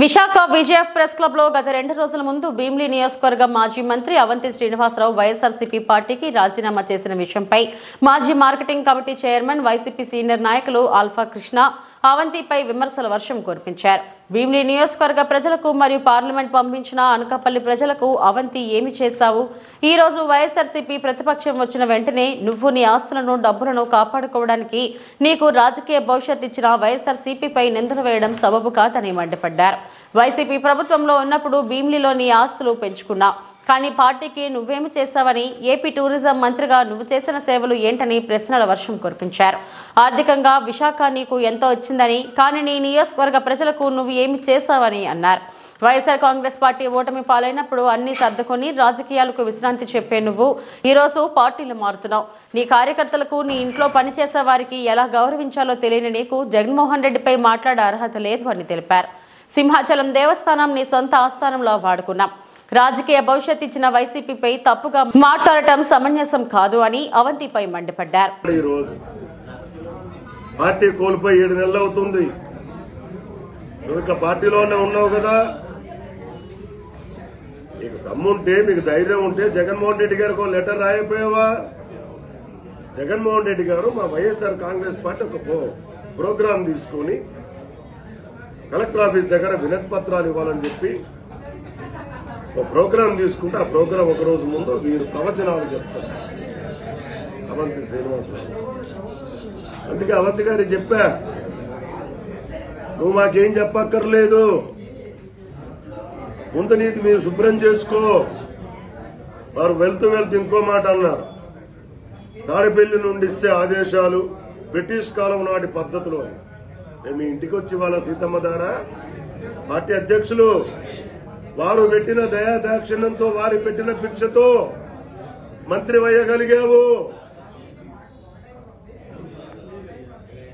Visakha విజయఫ్ press club లో గత 2 రోజుల ముందు భీమిలి నియోజకవర్గ మాజీ మంత్రి అవంతి శ్రీనివాసరావు వైఎస్ఆర్సీపీ పార్టీకి రాజీనామా చేసిన విషయంపై మాజీ marketing committee chairman YCP senior నాయకులు ఆల్ఫా కృష్ణ అవంతిపై విమర్శల వర్షం కురిపించారు. భీమిలి నియోజకవర్గ ప్రజలకు మరియు పార్లమెంట్ పంపించిన అనకాపల్లి ప్రజలకు అవంతి ఏమి చేశావు? ఈ రోజు వైఎస్ఆర్సీపీ ప్రతిపక్షం వచ్చిన వెంటనే నువ్వు నీ ఆస్తులను డబ్బులను కాపాడుకోవడానికి నీకు రాజకీయ భవిష్యత్తు ఇచ్చిన వైఎస్ఆర్సీపీపై నిందలు వేయడం సబబు కాదని మండిపడ్డారు. వైసీపీ ప్రభుత్వంలో ఉన్నప్పుడు భీమిలిలో నీ ఆస్తులు పెంచుకున్నా, కానీ పార్టీకి నువ్వేమి చేశావని, ఏపీ టూరిజం మంత్రిగా నువ్వు చేసిన సేవలు ఏంటని ప్రశ్నల వర్షం కురిపించారు. ఆర్థికంగా విశాఖ నీకు ఎంతో వచ్చిందని, కానీ నీ నియోజకవర్గ ప్రజలకు నువ్వు ఏమి చేశావని అన్నారు. వైఎస్ఆర్ కాంగ్రెస్ పార్టీ ఓటమి పాలైనప్పుడు అన్ని సర్దుకొని రాజకీయాలకు విశ్రాంతి చెప్పే నువ్వు ఈరోజు పార్టీలు మారుతున్నావు. నీ కార్యకర్తలకు నీ ఇంట్లో పనిచేసే వారికి ఎలా గౌరవించాలో తెలియని నీకు జగన్మోహన్ రెడ్డిపై మాట్లాడే అర్హత లేదు అని తెలిపారు. సింహాచలం దేవస్థానం నీ సొంత ఆస్థానంలో వాడుకున్నాం. రాజకీయ భవిష్యత్తు ఇచ్చిన వైసీపీపై తప్పుగా మాట్లాడటం సమంజసం కాదు అని అవంతిపై మండిపడ్డారు. పార్టీ కోల్పోయి 7 నెలలు అవుతుంది. నువ్వు ఇంకా పార్టీలోనే ఉన్నావు కదా. మీకు దమ్ముంటే, మీకు ధైర్యం ఉంటే జగన్మోహన్ రెడ్డి గారికి లెటర్ రాయకపోయావా? జగన్మోహన్ రెడ్డి గారు మా వైఎస్ఆర్ కాంగ్రెస్ పార్టీ ఒక ప్రోగ్రాం తీసుకుని కలెక్టర్ ఆఫీస్ దగ్గర వినతి పత్రాలు ఇవ్వాలని చెప్పి ఒక ప్రోగ్రాం తీసుకుంటే, ఆ ప్రోగ్రాం ఒక రోజు ముందు మీరు ప్రవచనాలు చెప్తారు అవంతి శ్రీనివాసరావు. అందుకే అవంతి గారికి చెప్పా, నువ్వు మాకేం చెప్పక్కర్లేదు, ముందు నీది మీరు శుభ్రం చేసుకో. వారు వెళ్తూ ఇంకో మాట అన్నారు, తాడిపల్లి నుండి ఇస్తే ఆదేశాలు బ్రిటిష్ కాలం నాటి పద్ధతులు. మీ ఇంటికి వచ్చి వాళ్ళ సీతమ్మ ద్వారా పార్టీ అధ్యక్షులు వారు పెట్టిన దయాదాక్షిణ్యంతో, వారి పెట్టిన భిక్షతో మంత్రి అయ్యగలిగావు.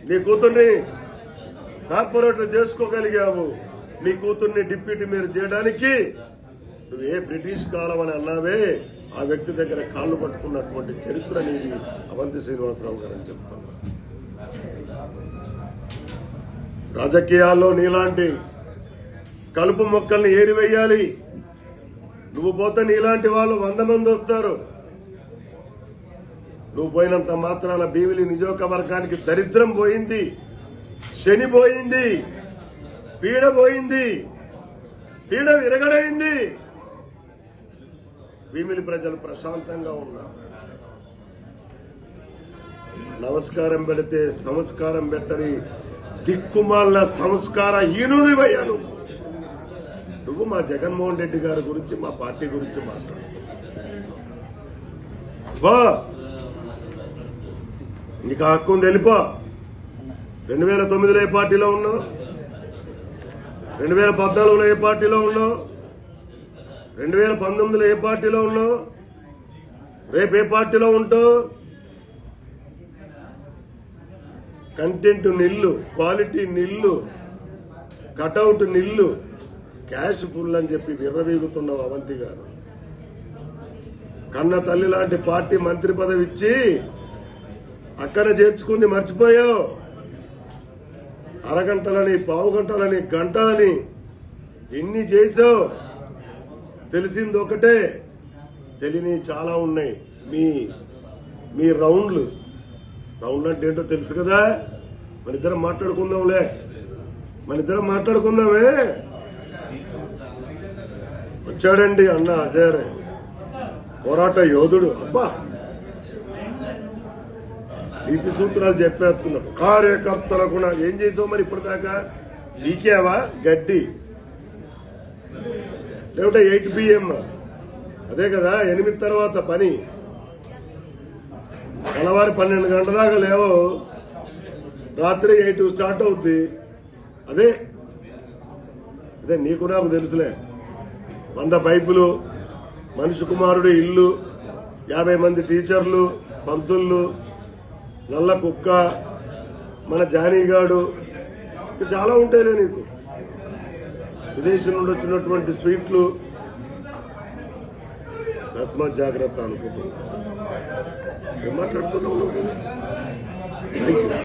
నీ కూతుర్ని కార్పొరేటర్ చేసుకోగలిగావు. నీ కూతుర్ని డిప్యూటీ మేయర్ చేయడానికి నువ్వు ఏ బ్రిటిష్ కాలం అని అన్నావే, ఆ వ్యక్తి దగ్గర కాళ్ళు పట్టుకున్నటువంటి చరిత్ర నీది అవంతి శ్రీనివాసరావు గారు అని చెప్తున్నా. రాజకీయాల్లో నీలాంటి కలుపు మొక్కల్ని ఏరివేయాలి. నువ్వు పోతే నీలాంటి వాళ్ళు 100 మంది వస్తారు. నువ్వు పోయినంత మాత్రాన భీమిలి నియోజకవర్గానికి దరిద్రం పోయింది, శని పోయింది, పీడ పోయింది, పీడ విరగడైంది. భీమిలి ప్రజలు ప్రశాంతంగా ఉన్నారు. నమస్కారం పెడితే సంస్కారం పెట్టని దిక్కుమాలిన సంస్కార హీనునివయ్యాను. నువ్వు మా జగన్మోహన్ రెడ్డి గారి గురించి, మా పార్టీ గురించి మాట్లాడు. నీకు హక్కు ఉంది, వెళ్ళిపో. 2009లో ఏ పార్టీలో ఉన్నావు? 2014లో ఏ పార్టీలో ఉన్నావు? 2019లో ఏ పార్టీలో ఉన్నావు? రేపు ఏ పార్టీలో ఉంటావు? కంటెంట్ నిల్లు, క్వాలిటీ నిల్లు, కటౌట్ నిల్లు, క్యాష్ ఫుల్ అని చెప్పి విర్రవీగుతున్నావు అవంతి గారు. కన్న తల్లి లాంటి పార్టీ మంత్రి పదవి ఇచ్చి అక్కన చేర్చుకుంది మర్చిపోయావు. అరగంటలని, పావు గంటలని, గంటలని ఎన్ని చేసావు? తెలిసింది ఒకటే, తెలియని చాలా ఉన్నాయి. మీ రౌండ్లు అంటే ఏంటో తెలుసు కదా. మనిద్దరం మాట్లాడుకుందామే. వచ్చాడండి అన్న అజయ్, పోరాట యోధుడు. అబ్బా, నీతి సూత్రాలు చెప్పేస్తున్నాడు. కార్యకర్తలకు ఏం చేసావు మరి ఇప్పటిదాకా? నీకేవా గడ్డి? లేకుంటే 8 PM అదే కదా, 8 తర్వాత పని. తెల్లవారి 12 గంటల దాకా లేవు, రాత్రి 8 స్టార్ట్ అవుద్ది. అదే నీకు నాకు తెలుసులే. 100 పైపులు, మనిషి కుమారుడు ఇల్లు, 50 మంది టీచర్లు, పంతుళ్ళు, నల్ల కుక్క, మన జానీగాడు, చాలా ఉంటాయిలే నీకు. విదేశం నుండి వచ్చినటువంటి స్వీట్లు. తస్మాత్ జాగ్రత్త అనుకుంటున్నా. ఏం మాట్లాడుతున్నావు?